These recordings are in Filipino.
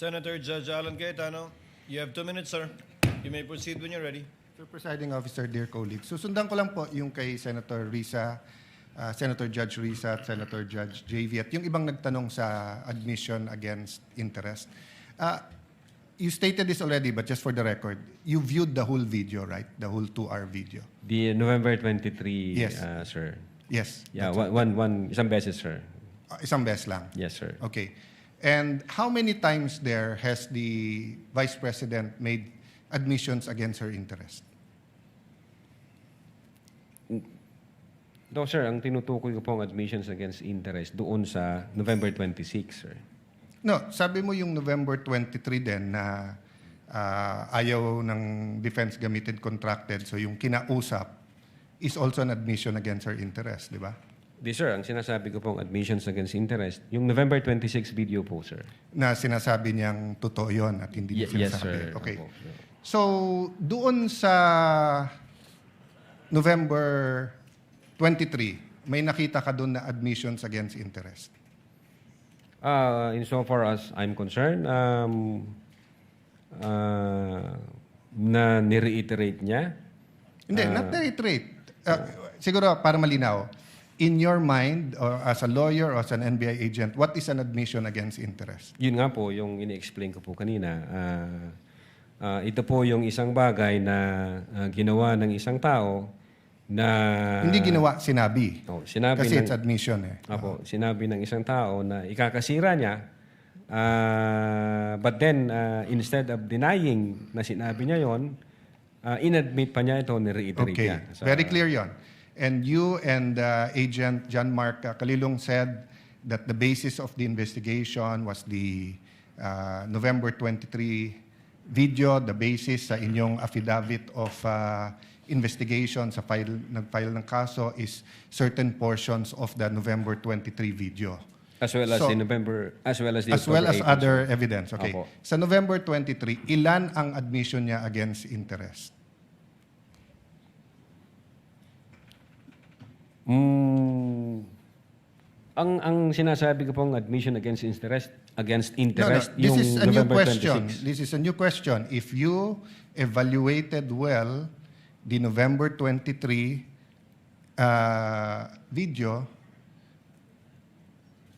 Senator Judge Alan Cayetano, you have 2 minutes, sir. You may proceed when you're ready. Mr. Presiding Officer, dear colleagues, susundan ko lang po yung kay Senator Risa, Senator Judge Risa at Senator Judge JV at yung ibang nagtanong sa admission against interest. You stated this already, but just for the record, you viewed the whole video, right? The whole 2-hour video. The November 23, Yes. Sir. Yes. Yeah, that's isang beses, sir. Isang beses lang. Yes, sir. Okay. And how many times there has the Vice President made admissions against her interest? No, sir, ang tinutukoy ko po ang admissions against interest doon sa November 26, sir. No, sabi mo yung November 23 din na ayaw ng defense gamitin contracted, so yung kinausap is also an admission against her interest, di ba? Di, sir, ang sinasabi ko pong admissions against interest, yung November 26 video po, sir. Na sinasabi niyang totoo yon at hindi niya Yes, sinasabi. sir. Okay. Opo, sir. So, doon sa November 23, may nakita ka doon na admissions against interest? Insofar as I'm concerned, na nireiterate niya. Hindi, not reiterate. Siguro, para malinaw, in your mind, or as a lawyer or as an NBI agent, what is an admission against interest? Yun nga po, yung ini-explain ko po kanina. Ito po yung isang bagay na ginawa ng isang tao na... Hindi ginawa, sinabi. Sinabi Kasi ng, it's admission eh. Apo, sinabi ng isang tao na ikakasira niya, but then, instead of denying na sinabi niya yon, inadmit pa niya ito, ni-reiterate Okay, niya. very clear yon. And you and Agent John Mark Kalilong said that the basis of the investigation was the November 23 video, the basis sa inyong affidavit of investigation sa nag-file ng kaso is certain portions of the November 23 video. As well as So, the November, as well as the As well October as 18, other sir. evidence. Okay. Opo. Sa November 23, ilan ang admission niya against interest? Ang sinasabi ko pong admission against interest, This yung is a new November question. 26. This is a new question. If you evaluated well the November 23 video,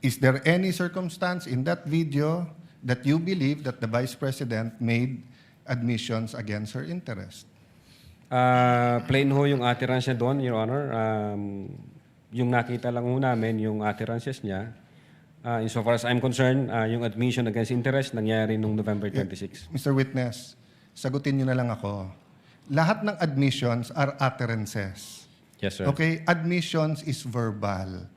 is there any circumstance in that video that you believe that the Vice President made admissions against her interest? Plain ho yung utterance niya doon, Your Honor. Yung nakita lang ho namin, yung utterances niya. Insofar as I'm concerned, yung admission against interest nangyari nung November 26. Mr. Witness, sagutin niyo na lang ako. Lahat ng admissions are utterances. Yes, sir. Okay? Admissions is verbal.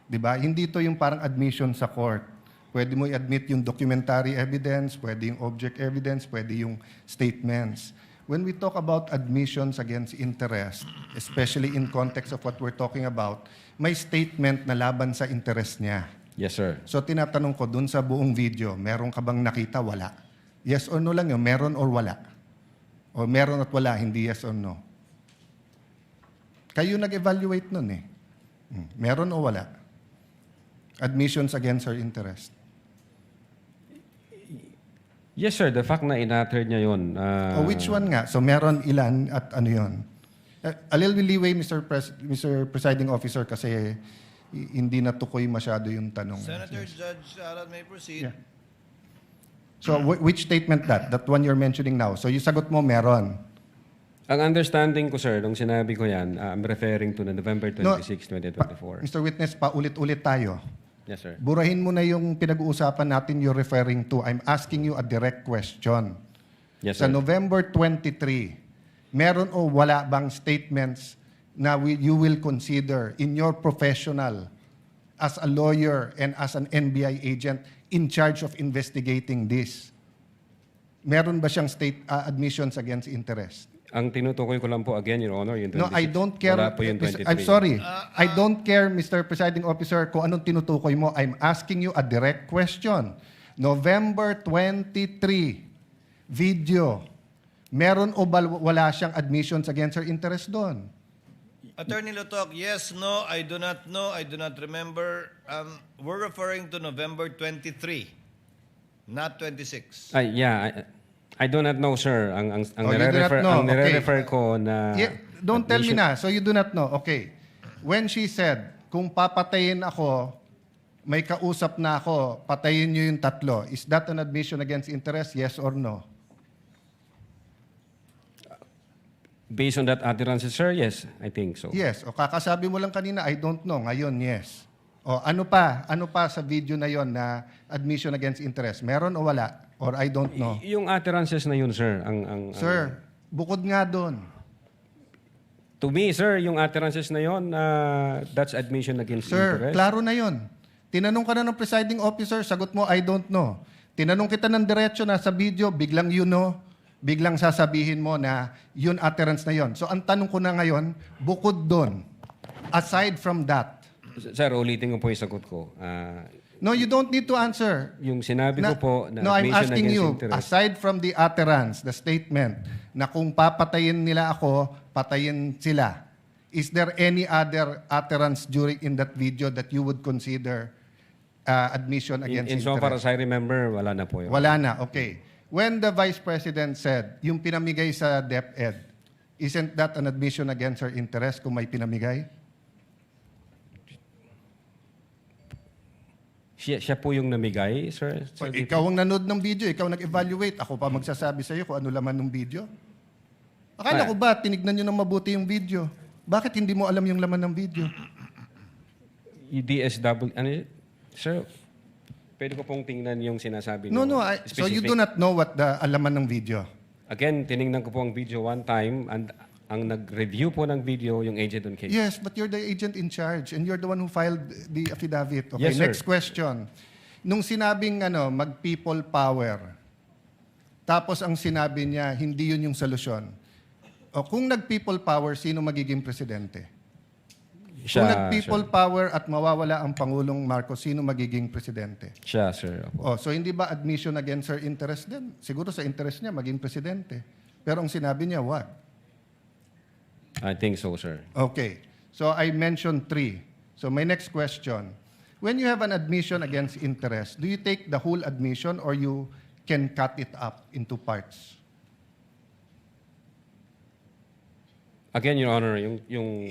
Diba? Hindi to yung parang admission sa court. Pwede mo i-admit yung documentary evidence, pwede yung object evidence, pwede yung statements. When we talk about admissions against interest, especially in context of what we're talking about, may statement na laban sa interest niya. Yes, sir. So tinatanong ko dun sa buong video, meron ka bang nakita? Wala. Yes or no lang yun, meron or wala. O meron at wala, hindi yes or no. Kayo nag-evaluate nun eh. Meron o wala? Admissions against her interest. Yes, sir. The fact na in-utter niya yun. O which one nga? So meron ilan at ano yun? A little leeway, Mr. Presiding Officer, kasi hindi natukoy masyado yung tanong. Senator Judge Alan may proceed. Yeah. So which statement that? That one you're mentioning now. So yung sagot mo, meron. Ang understanding ko, sir, nung sinabi ko yan, I'm referring to the November 26, 2024. Mr. Witness, paulit-ulit tayo. Yes, sir. Burahin mo na yung pinag-uusapan natin you're referring to. I'm asking you a direct question. Yes, Sa sir. November 23, meron o wala bang statements na you will consider in your professional as a lawyer and as an NBI agent in charge of investigating this? Meron ba siyang admissions against interest? Ang tinutukoy ko lang po again, Your Honor, yung 26. No, I don't care. Wala po yung 23. I'm sorry. I don't care, Mr. Presiding Officer, kung anong tinutukoy mo. I'm asking you a direct question. November 23, video. Meron o wala siyang admissions against her interest doon? Attorney Lotok, yes, no, I do not know, I do not remember. We're referring to November 23. not 26. I do not know, sir. Ang Oh, you do not know. ang Okay. nire-refer ko na Yeah, don't tell me admission- na. So you do not know. Okay. When she said, kung papatayin ako, may kausap na ako, patayin niyo yung tatlo. Is that an admission against interest? Yes or no? Based on that utterance, sir, yes, I think so. Yes. O kakasabi mo lang kanina, I don't know. Ngayon, yes. O ano pa? Ano pa sa video na yon na admission against interest? Meron o wala? Or I don't know? Yung utterances na yun, sir, Sir, bukod nga doon. to me, sir, yung utterances na yun, that's admission against Sir, interest. klaro na yon. Tinanong ka na ng presiding officer, sagot mo, I don't know. Tinanong kita ng diretso na sa video, biglang you know, biglang sasabihin mo na yun utterance na yon. So ang tanong ko na ngayon, bukod doon, aside from that, Sir, ulitin ko po yung sagot ko. no, you don't need to answer. Yung sinabi ko po na no, I'm admission asking against you, interest. aside from the utterance, the statement, na kung papatayin nila ako, patayin sila, is there any other utterance during in that video that you would consider admission against In so far interest? as I remember, wala na po yun. Wala na, okay. When the Vice President said, yung pinamigay sa DepEd, isn't that an admission against her interest kung may pinamigay? Siya po yung namigay, sir? So, ikaw ang nanood ng video, ikaw nag-evaluate, ako pa magsasabi sa iyo kung ano laman ng video. Akala ko ba, tinignan nyo ng mabuti yung video? Bakit hindi mo alam yung laman ng video? Yung DSW, ano yun? Sir, pwede ko pong tingnan yung sinasabi No, niyo. no. So you do not know what the alaman ng video? Again, tiningnan ko po ang video one time and ang nag-review po ng video yung agent on case. Yes, but you're the agent in charge and you're the one who filed the affidavit. Okay, Yes, sir. next question. Nung sinabing mag-people power, tapos ang sinabi niya, hindi yun yung solusyon. O kung nag-people power, sino magiging presidente? Kung nag-people power at mawawala ang Pangulong Marcos, sino magiging presidente? Siya, sir. Opo. So hindi ba admission against her interest din? Siguro sa interest niya, maging presidente. Pero ang sinabi niya, what? I think so, sir. Okay. So I mentioned 3. So my next question. When you have an admission against interest, do you take the whole admission or you can cut it up into parts? Again, Your Honor,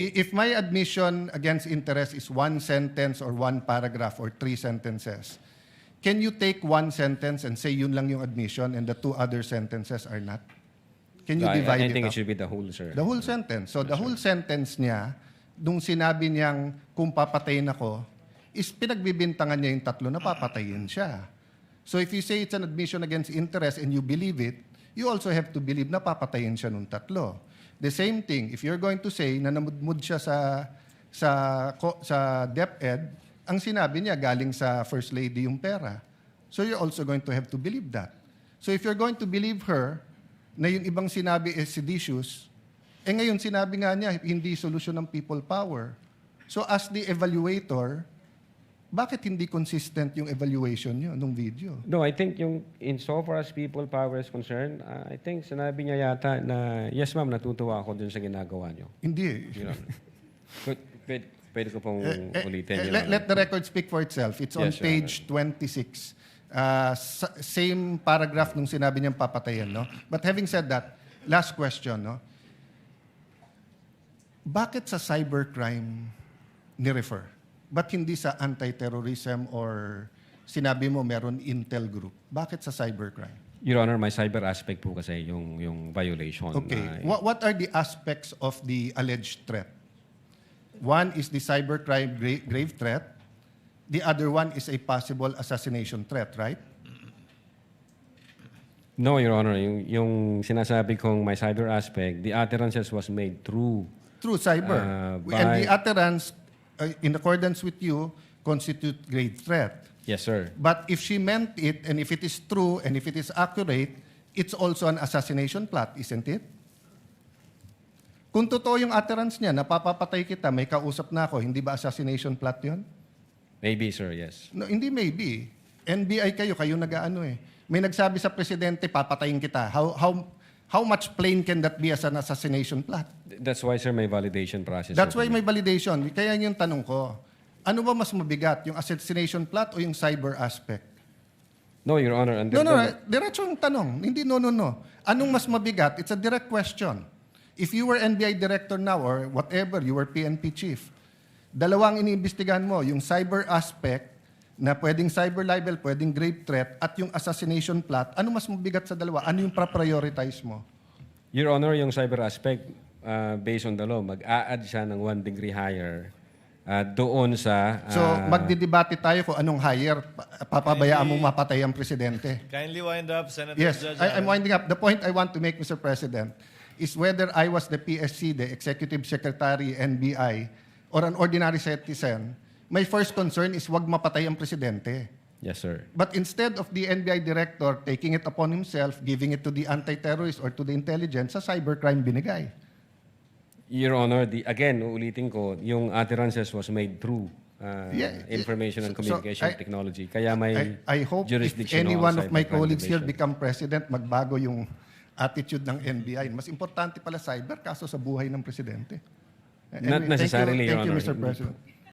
If my admission against interest is 1 sentence or 1 paragraph or 3 sentences, can you take 1 sentence and say yun lang yung admission and the 2 other sentences are not? Can you divide I it think up? it should be the whole, sir. The whole sentence. So the whole sentence niya, nung sinabi niyang kung papatayin ako, is pinagbibintangan niya yung tatlo na papatayin siya. So if you say it's an admission against interest and you believe it, you also have to believe na papatayin siya nung tatlo. The same thing, if you're going to say na namudmud siya sa DepEd, ang sinabi niya galing sa First Lady yung pera. So you're also going to have to believe that. So if you're going to believe her, na yung ibang sinabi is seditious, ngayon sinabi nga niya, hindi solusyon ng people power. So as the evaluator, bakit hindi consistent yung evaluation niyo nung video? No, I think yung in so far as people power is concerned, I think sinabi niya yata na, yes ma'am, natutuwa ako dun sa ginagawa niyo. Hindi. Your Honor. Pwede ko pong ulitin. Your Let Honor. the record speak for itself. It's on Yes, Your page 26. Same paragraph nung sinabi niyang papatayin, no? But having said that, last question, no? Bakit sa cybercrime ni-refer? Ba't hindi sa anti-terrorism or sinabi mo meron intel group? Bakit sa cybercrime? Your Honor, my cyber aspect po kasi yung violation. Okay. What are the aspects of the alleged threat? One is the cybercrime grave threat. The other one is a possible assassination threat, right? No, Your Honor. Yung sinasabi kong my cyber aspect, the utterances was made through Through cyber. And the by- utterance, in accordance with you, constitute grave threat. Yes, sir. But if she meant it, and if it is true, and if it is accurate, it's also an assassination plot, isn't it? Kung totoo yung utterance niya, napapapatay kita, may kausap na ako, hindi ba assassination plot yun? Maybe, sir, yes. No, hindi maybe. NBI kayo nag-aano eh. May nagsabi sa presidente, papatayin kita. How much plain can that be as an assassination plot? That's why, sir, may validation process. That's sir. why may validation. Kaya yung tanong ko, ano ba mas mabigat, yung assassination plot o yung cyber aspect? No, Your Honor. Under No, the- diretso yung tanong. Hindi no. Anong mas mabigat? It's a direct question. If you were NBI director now or whatever, you were PNP chief, dalawang iniimbestigahan mo, yung cyber aspect na pwedeng cyber libel, pwedeng grave threat, at yung assassination plot, ano mas mabigat sa dalawa? Ano yung prioritize mo? Your Honor, yung cyber aspect, based on the law, mag-a-add siya ng 1 degree higher doon sa... So, magdidebate tayo kung anong higher, papabayaan mong mapatay ang presidente. Kindly wind up, Senator Yes, Judge I'm Allen. winding up. The point I want to make, Mr. President, is whether I was the PSC, the Executive Secretary, NBI, or an ordinary citizen, my first concern is wag mapatay ang presidente. Yes, sir. But instead of the NBI director taking it upon himself, giving it to the anti-terrorist or to the intelligence, sa cybercrime binigay. Your Honor, again, uulitin ko, yung utterances was made through Yeah, information and so communication technology. Kaya may I hope if jurisdiction any one of my cybercrime colleagues here division. become president, magbago yung attitude ng NBI. Mas importante pala cyber kaso sa buhay ng presidente. Not necessarily, Your Thank you, Honor. Mr. President.